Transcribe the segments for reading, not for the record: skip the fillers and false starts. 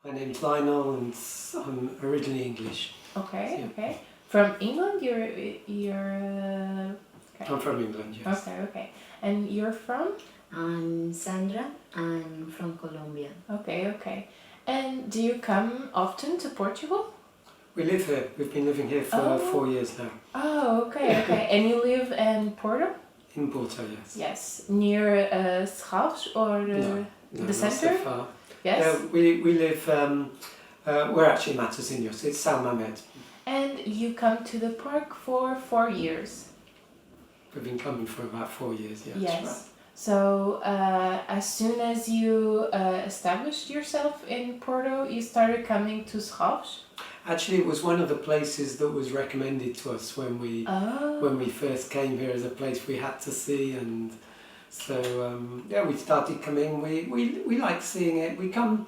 My name's Lionel and I'm originally English. Okay, Yeah. okay. From England, you're okay. I'm from England, yes. Okay, okay. And you're from? I'm Sandra. I'm from Colombia. Okay, okay. And do you come often to Portugal? We live here. We've been living here for 4 years now. Oh, okay, okay. And you live in Porto? In Porto, yes. Yes. Near Serralves or No, the not center? so far. Yes. We live, we're actually Matosinhos. It's São Mamed. And you come to the park for 4 years? We've been coming for about 4 years, yeah. Yes. That's right. So as soon as you established yourself in Porto, you started coming to Serralves? Actually, it was one of the places that was recommended to us when we first came here as a place we had to see, and so we started coming. We like seeing it. We come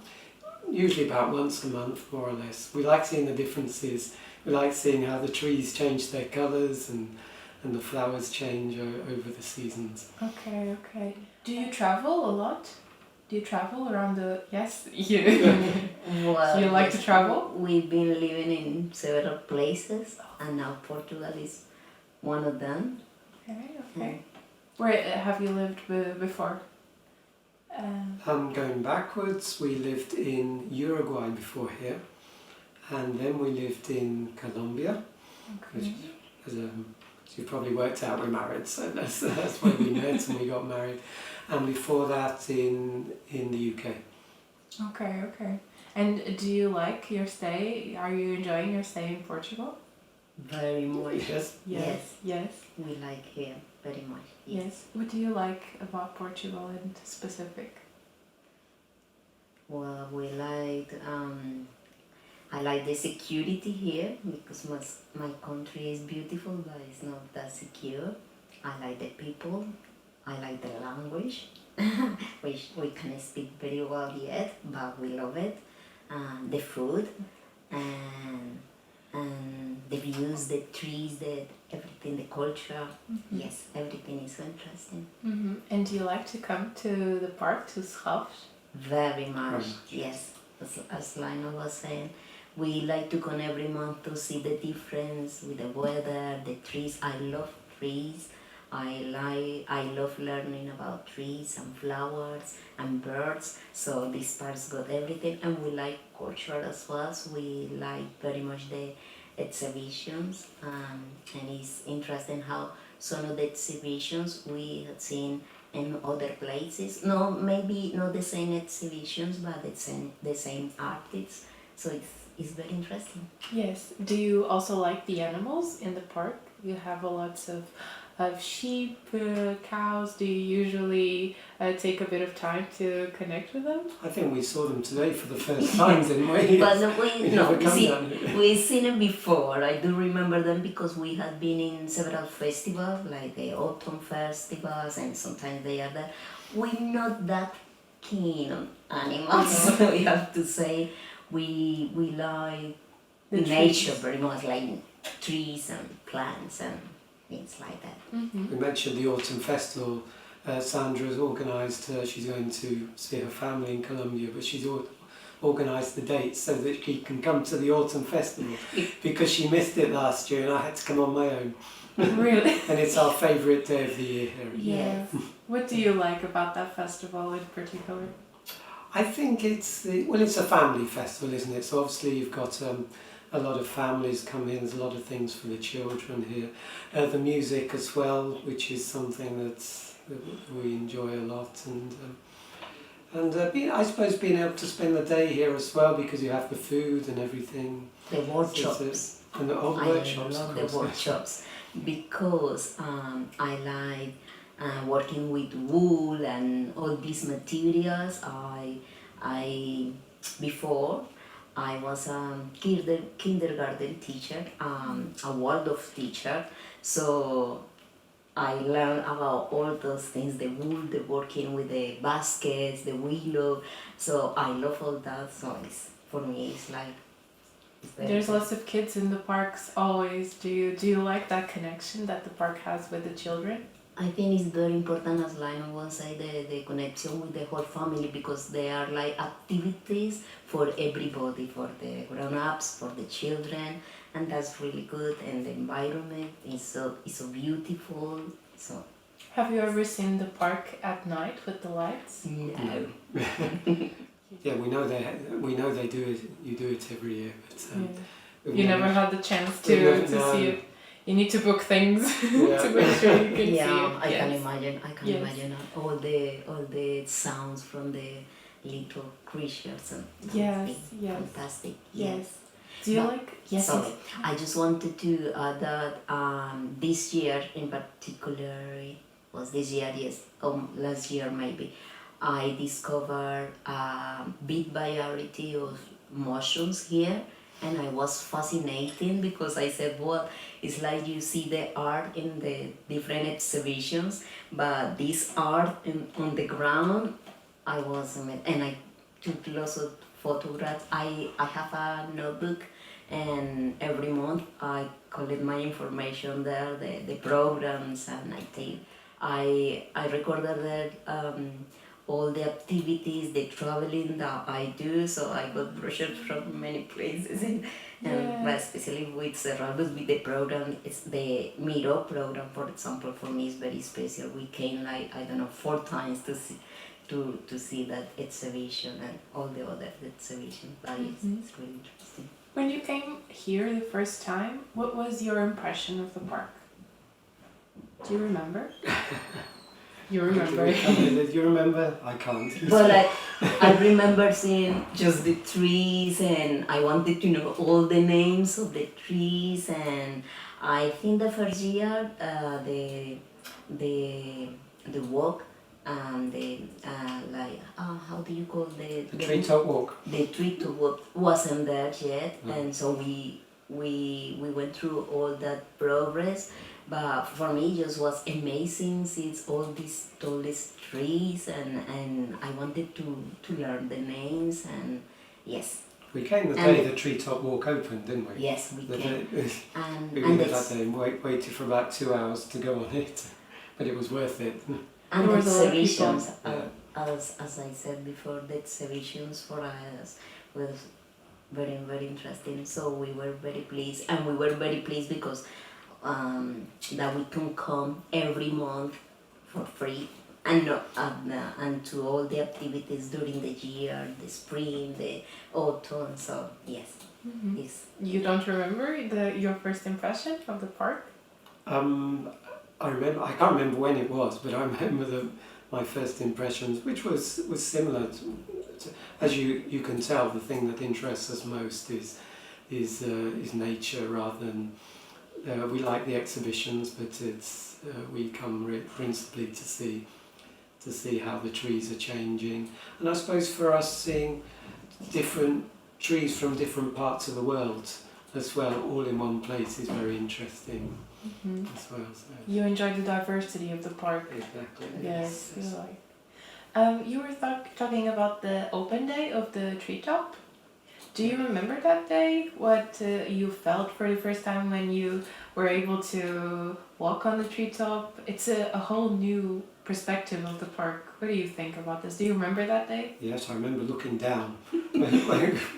usually about once a month, more or less. We like seeing the differences. We like seeing how the trees change their colours and the flowers change over the seasons. Okay, okay. Do you travel a lot? Do you travel around the... Yes, you. Well, You like to travel? We've been living in several places, and now Portugal is one of them. Okay, okay. Where have you lived before? Going backwards, we lived in Uruguay before here, and then we lived in Colombia, which is, as you probably worked out, we're married, so that's where we met and we got married. And before that in the UK. Okay, okay. And do you like your stay? Are you enjoying your stay in Portugal? Very much. Yes. Yes. Yes. We like here very much. Yes. What do you like about Portugal in specific? Well, we like. I like the security here because my country is beautiful, but it's not that secure. I like the people. I like the language, which we can't speak very well yet, but we love it. The food, and the views, the trees, everything, the culture. Mm-hmm. Yes, everything is so interesting. Mm-hmm. And do you like to come to the park, to Serralves? Very much, yes. As Lionel was saying, we like to come every month to see the difference with the weather, the trees. I love trees. I love learning about trees and flowers and birds. So this part's got everything, and we like culture as well. So we like very much the exhibitions, and it's interesting how some of the exhibitions we have seen in other places. No, maybe not the same exhibitions, but the same artists. So it's very interesting. Yes. Do you also like the animals in the park? You have a lots of sheep, cows. Do you usually take a bit of time to connect with them? I think we saw them today for the first time, didn't we? But we've seen them before. I do remember them because we had been in several festivals, like the autumn festivals, and sometimes they are there. We're not that keen on animals, we have to say. We like The nature trees. very much, like trees and plants and things like that. Mm-hmm. We mentioned the autumn festival. Sandra's organised, she's going to see her family in Colombia, but she's organised the dates so that she can come to the autumn festival because she missed it last year and I had to come on my own. Really? And it's our favourite day of the year here. Yeah. What do you like about that festival in particular? I think it's a family festival, isn't it? So obviously you've got a lot of families come in. There's a lot of things for the children here. The music as well, which is something that we enjoy a lot, and I suppose being able to spend the day here as well because you have the food and everything. The workshops. And the old workshops. I love of course. the workshops because I like working with wool and all these materials. Before I was a kindergarten teacher, a Waldorf teacher, so I learned about all those things, the wool, the working with the baskets, the willow, so I love all that, so for me it's like... There's lots of kids in the parks always. Do you like that connection that the park has with the children? I think it's very important, as Lionel will say, the connection with the whole family, because they are like activities for everybody, for the grown-ups, for the children, and that's really good. And the environment is so beautiful. So. Have you ever seen the park at night with the lights? No. Yeah, we know they do it. You do it every year, but You never had the chance to see it. You need to book things to make sure you can see it. Yeah, I can imagine. I can imagine all the sounds from the little creatures and fantastic. Yes. Do you like? Yes. Sorry, I just wanted to add that this year in particular was this year, yes, last year maybe, I discovered a big variety of mushrooms here. And I was fascinated because I said, well, it's like you see the art in the different exhibitions, but this art on the ground, I was amazed. And I took lots of photographs. I have a notebook, and every month I collect my information there, the programs, and I recorded that all the activities, the traveling that I do, so I got brochures from many places, and but especially with Serralves, with the program, it's the Miro program, for example, for me is very special. We came like, I don't know, 4 times to see that exhibition and all the other exhibitions, but it's really interesting. When you came here the first time, what was your impression of the park? Do you remember? You remember? Do you remember? I can't. But I remember seeing just the trees, and I wanted to know all the names of the trees. And I think the first year, the walk and the how do you call the Treetop Walk? The Treetop Walk wasn't there yet, and so we went through all that progress. But for me, it just was amazing, since all these tallest trees, and I wanted to learn the names, and yes. We came the day the Treetop Walk opened, didn't we? Yes, we came. We were that day and waited for about 2 hours to go on it, but it was worth it. And the exhibitions, as I said before, the exhibitions for us was very, very interesting. So we were very pleased, and we were very pleased because that we can come every month for free, and to all the activities during the year, the spring, the autumn. So yes, You don't remember your first impression of the park? I can't remember when it was, but I remember my first impressions, which was similar to, as you can tell, the thing that interests us most is nature rather than. We like the exhibitions, but we come principally to see how the trees are changing, and I suppose for us seeing different trees from different parts of the world as well, all in one place, is very interesting as well. So. You enjoy the diversity of the park. Exactly. Yes. You were talking about the open day of the treetop. Do you remember that day? What you felt for the first time when you were able to walk on the treetop? It's a whole new perspective of the park. What do you think about this? Do you remember that day? Yes, I remember looking down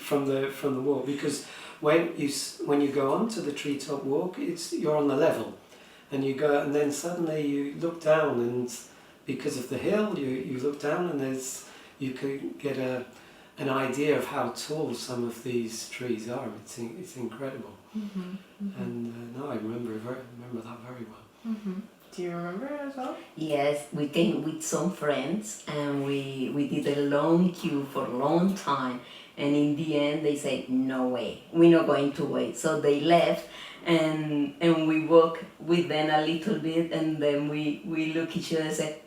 from the wall, because when you go onto the Treetop Walk, you're on the level, and you go, and then suddenly you look down, and because of the hill, you look down, and you can get an idea of how tall some of these trees are. It's incredible. And no, I remember that very well. Do you remember it as well? Yes, we came with some friends, and we did a long queue for a long time, and in the end they said, no way, we're not going to wait. So they left, and we walked with them a little bit, and then we look each other and said,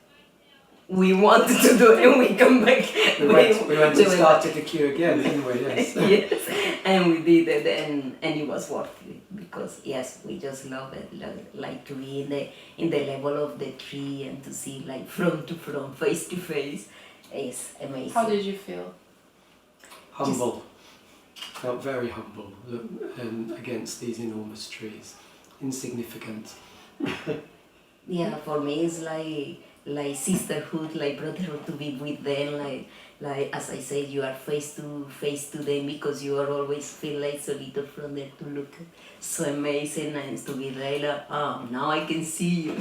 we wanted to do it, and we come back. We went and started the queue again, didn't we? Yes. Yes, and we did it, and it was worth it, because yes, we just love it, like to be in the level of the tree, and to see like front to front, face to face, is amazing. How did you feel? Humble. Felt very humble against these enormous trees. Insignificant. Yeah, for me it's like sisterhood, like brotherhood to be with them, like as I said, you are face to them because you are always feel like so little from there to look so amazing and to be there like, oh, now I can see you.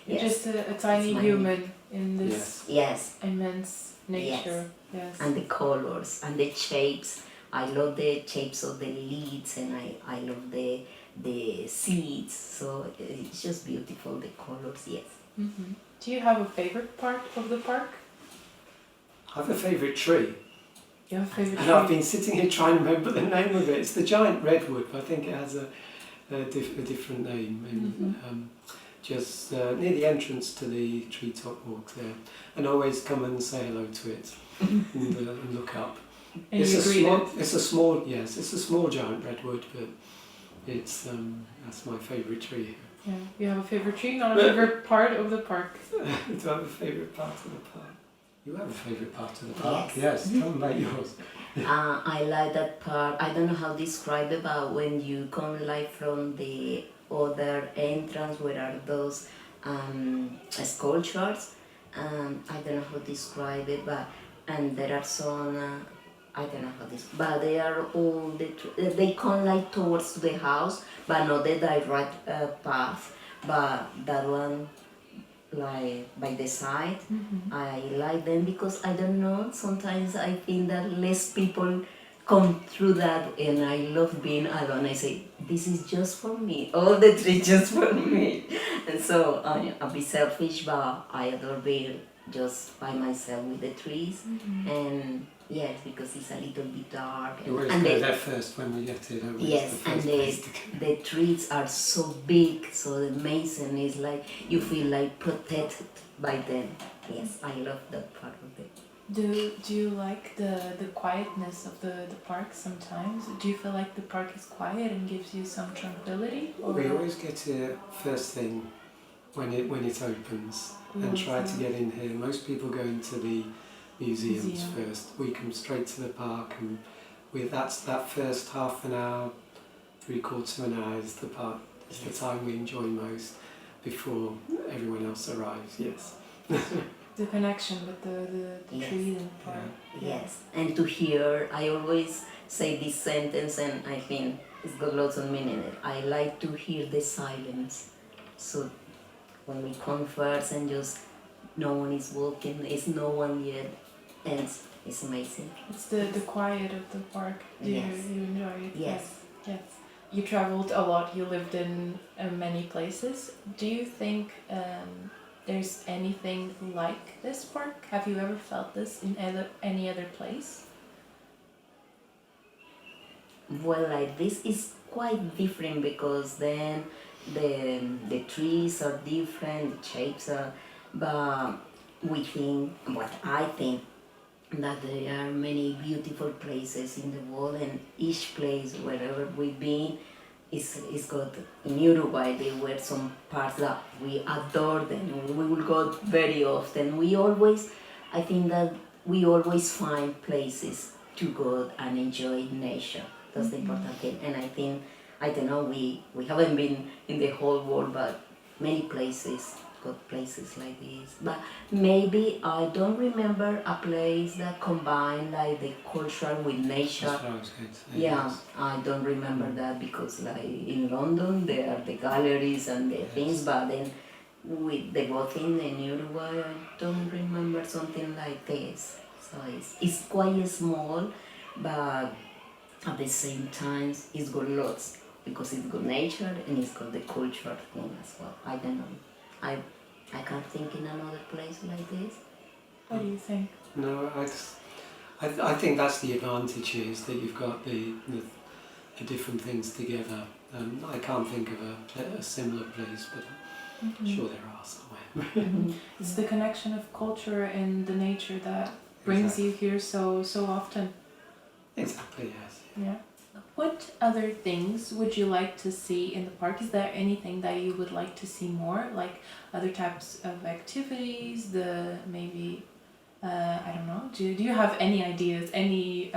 You're Yes. just a tiny my human in this Yes, immense nature. Yes. and the colors and the shapes. I love the shapes of the leaves, and I love the seeds. So it's just beautiful, the colors. Yes. Hmm. Do you have a favorite part of the park? I have a favourite tree, You have a favorite and I've tree? been sitting here trying to remember the name of it. It's the giant redwood, but I think it has a different name. And, just near the entrance to the Treetop Walk there, and always come and say hello to it and look up. And It's you a greet small, it? it's a small, yes, it's a small giant redwood, but it's that's my favourite tree. Yeah. You have a favorite tree, not a favorite part of the park. Do I have a favourite part of the park? You have a favourite part of the park? Yes. Yes, tell me about yours. I like that part. I don't know how to describe it, but when you come like from the other entrance, where are those sculptures? I don't know how to describe it, but and there are some. I don't know how this, but they are all they come like towards the house, but not the direct path. But that one, like by the side, I like them because I don't know. Sometimes I think that less people come through that, and I love being alone. I say this is just for me. All the trees just for me, and so I'll be selfish, but I adore being just by myself with the trees, and yes, because it's a little bit dark. You always And go the, there first when we get it. Don't we? yes, It's the and first place to go. the trees are so big, so the mason is like you feel like protected by them. Yes, I love that part of it. Do you like the quietness of the park sometimes? Do you feel like the park is quiet and gives you some tranquility? Or We always get here first thing when it opens and try to get in here. Most people go into the museums Museum. first. We come straight to the park, and that's that first half an hour, 3/4 of an hour is the part. It's the time we enjoy most before everyone else arrives. Yes. the connection with the Yes. trees and the park? Yes, and to hear, I always say this sentence, and I think it's got lots of meaning. I like to hear the silence. So when we come first and just no one is walking, it's no one yet, and it's amazing. It's the quiet of the park. Do Yes. you enjoy it? Yes. Yes. You traveled a lot. You lived in many places. Do you think there's anything like this park? Have you ever felt this in any other place? Well, like this is quite different because then the trees are different, the shapes are, but we think, what I think, that there are many beautiful places in the world, and each place, wherever we've been, is got, in Uruguay there were some parts that we adored and we will go very often. I think that we always find places to go and enjoy nature. That's the important thing. And I think, I don't know, we haven't been in the whole world, but many places got places like this. But maybe I don't remember a place that combined like the culture with nature. That's what I was going to say. Yeah, Yes. I don't remember that because like in London there are the galleries and the things, but then with the boating in Uruguay I don't remember something like this. So it's quite small, but at the same time it's got lots because it's got nature and it's got the culture thing as well. I don't know. I can't think in another place like this. What do you think? No, I think that's the advantage here, is that you've got the different things together. I can't think of a similar place, but I'm sure there are somewhere. It's the connection of culture and the nature that brings you here so often. Exactly, yes. Yeah. What other things would you like to see in the park? Is there anything that you would like to see more, like other types of activities? I don't know. Do you have any ideas? Any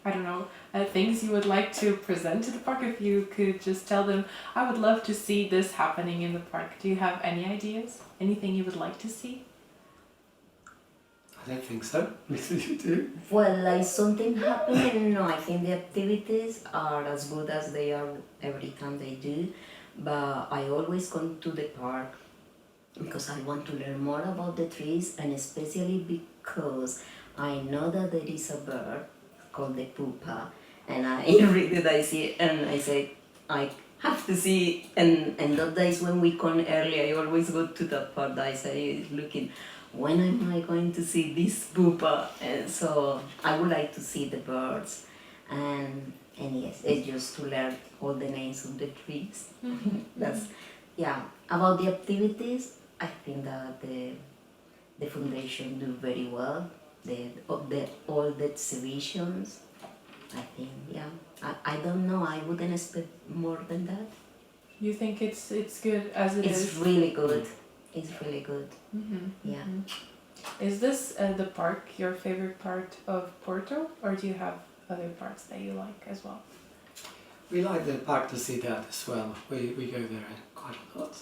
I don't know, things you would like to present to the park? If you could just tell them, I would love to see this happening in the park. Do you have any ideas? Anything you would like to see? I don't think so. You do? Well, like something happening, no, I think the activities are as good as they are every time they do. But I always come to the park because I want to learn more about the trees, and especially because I know that there is a bird called the pupa, and I read it, I see it, and I say, I have to see, and those days when we come early, I always go to that part. I say, looking, when am I going to see this pupa? And so I would like to see the birds, and yes, it's just to learn all the names of the trees. That's, yeah. About the activities, I think that the foundation do very well. All the exhibitions, I think, yeah. I don't know, I wouldn't expect more than that. You think it's good as it is? It's really good. It's really good. Yeah. Is this the park your favorite part of Porto, or do you have other parts that you like as well? We like the Parque de Serralves as well. We go there quite a lot.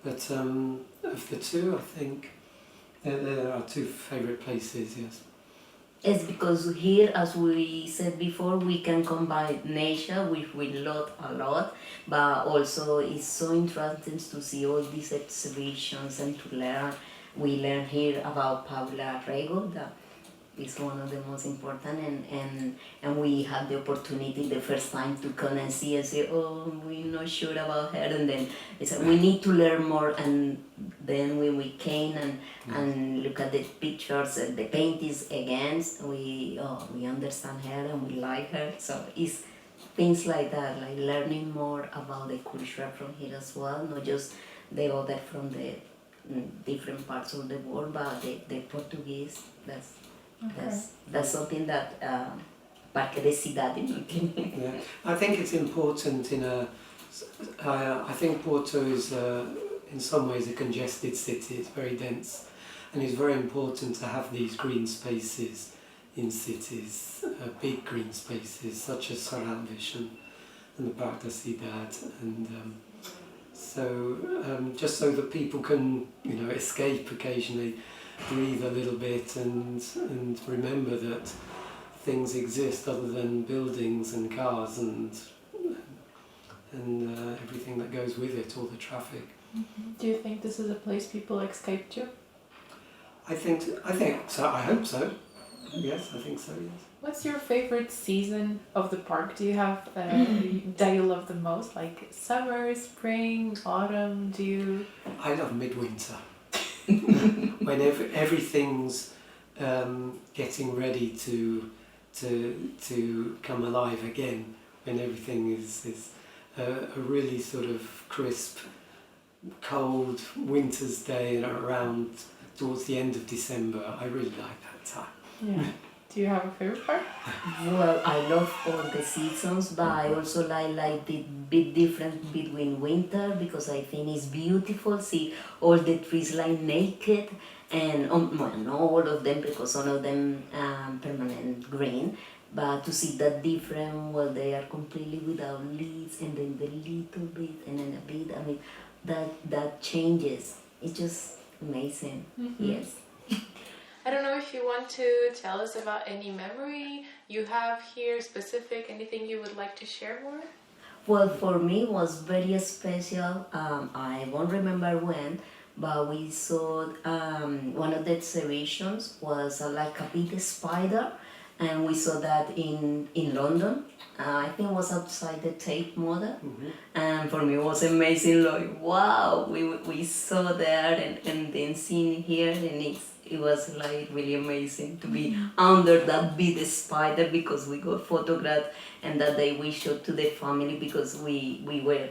But of the two, I think there are two favourite places, yes. It's because here, as we said before, we can combine nature, which we love a lot, but also it's so interesting to see all these exhibitions and to learn. We learn here about Paula Rego, that is one of the most important, and we had the opportunity the first time to come and see and say, oh, we're not sure about her, and then it's like, we need to learn more, and then when we came and look at the pictures and the paintings again, we understand her and we like her. So it's things like that, like learning more about the culture from here as well, not just the other from the different parts of the world, but the Portuguese. That's something that Parque de Cidade. Yeah, I think it's important I think Porto is in some ways a congested city. It's very dense, and it's very important to have these green spaces in cities, big green spaces such as Serralves and the Parque de Cidade, and just so that people can escape occasionally, breathe a little bit, and remember that things exist other than buildings and cars and everything that goes with it, all the traffic. Do you think this is a place people escape to? I think so. I hope so. Yes, I think so. Yes. What's your favorite season of the park? Do you have that you love the most, like summer, spring, autumn? I love midwinter. When everything's getting ready to come alive again, when everything is a really sort of crisp, cold winter's day around towards the end of December. I really like that time. Yeah. Do you have a favorite part? Well, I love all the seasons, but I also like the big difference between winter, because I think it's beautiful. See all the trees like naked, and well, not all of them, because some of them permanent green. But to see that different, well, they are completely without leaves, and then the little bit, and then a bit. I mean, that changes. It's just amazing. Yes. I don't know if you want to tell us about any memory you have here, specific, anything you would like to share more? Well, for me it was very special. I won't remember when, but we saw one of the exhibitions was like a big spider, and we saw that in London. I think it was outside the Tate Modern, and for me it was amazing. Like, wow, we saw there, and then seeing here, and it was like really amazing to be under that big spider, because we got photographed, and that day we showed to the family, because we were,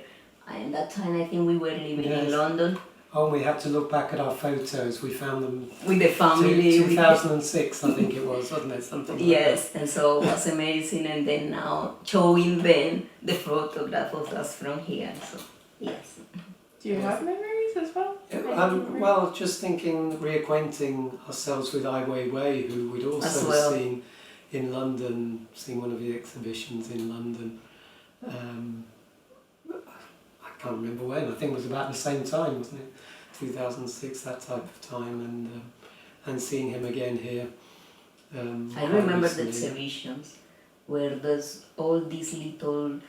in that time I think we were living in London. Oh, we had to look back at our photos. We found them with the family. 2006, I think it was, wasn't it? Something like yes, that. And so it was amazing. And then now showing them the photograph of us from here. So, yes. Do you have memories as well? Yeah, well, just thinking, reacquainting ourselves with Ai Weiwei, who we'd also seen in London, seeing one of the exhibitions in London. I can't remember when. I think it was about the same time, wasn't it? 2006, that type of time, and seeing him again here. I remember the exhibitions where there's all these little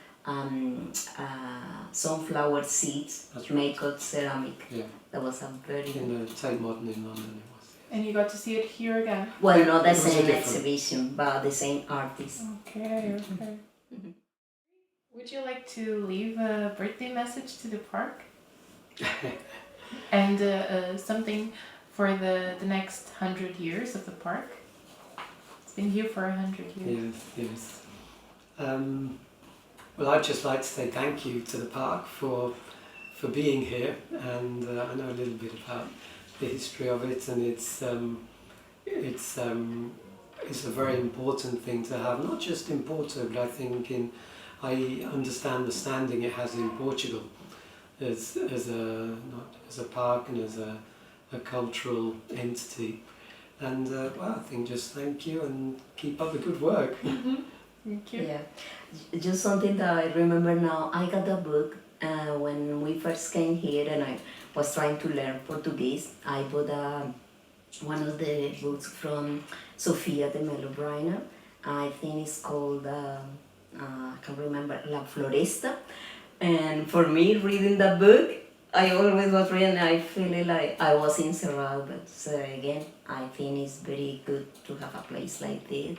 sunflower seeds made of ceramic. Yeah. That was a very... In the Tate Modern in London it was. And you got to see it here again? Well, not the same exhibition, but the same artist. Okay. Would you like to leave a birthday message to the park? And something for the next 100 years of the park? It's been here for 100 years. Yes. Well, I'd just like to say thank you to the park for being here, and I know a little bit about the history of it, and it's a very important thing to have, not just in Porto, but I think I understand the standing it has in Portugal as a park and as a cultural entity. And well, I think just thank you and keep up the good work. Thank you. Yeah, just something that I remember now. I got a book when we first came here, and I was trying to learn Portuguese. I bought one of the books from Sofia de Melo Briner. I think it's called I can't remember, La Floresta. And for me, reading that book, I always was reading. I feel like I was in Serralves. So again, I think it's very good to have a place like this,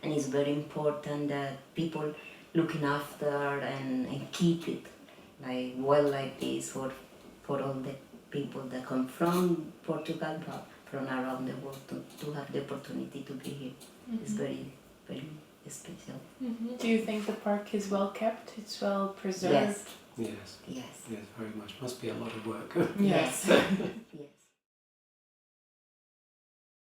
and it's very important that people looking after and keep it like this for all the people that come from Portugal, but from around the world to have the opportunity to be here. It's very, very special. Do you think the park is well kept? It's well preserved? Yes, Yes, very much. Must be a lot of work. Yes. yes.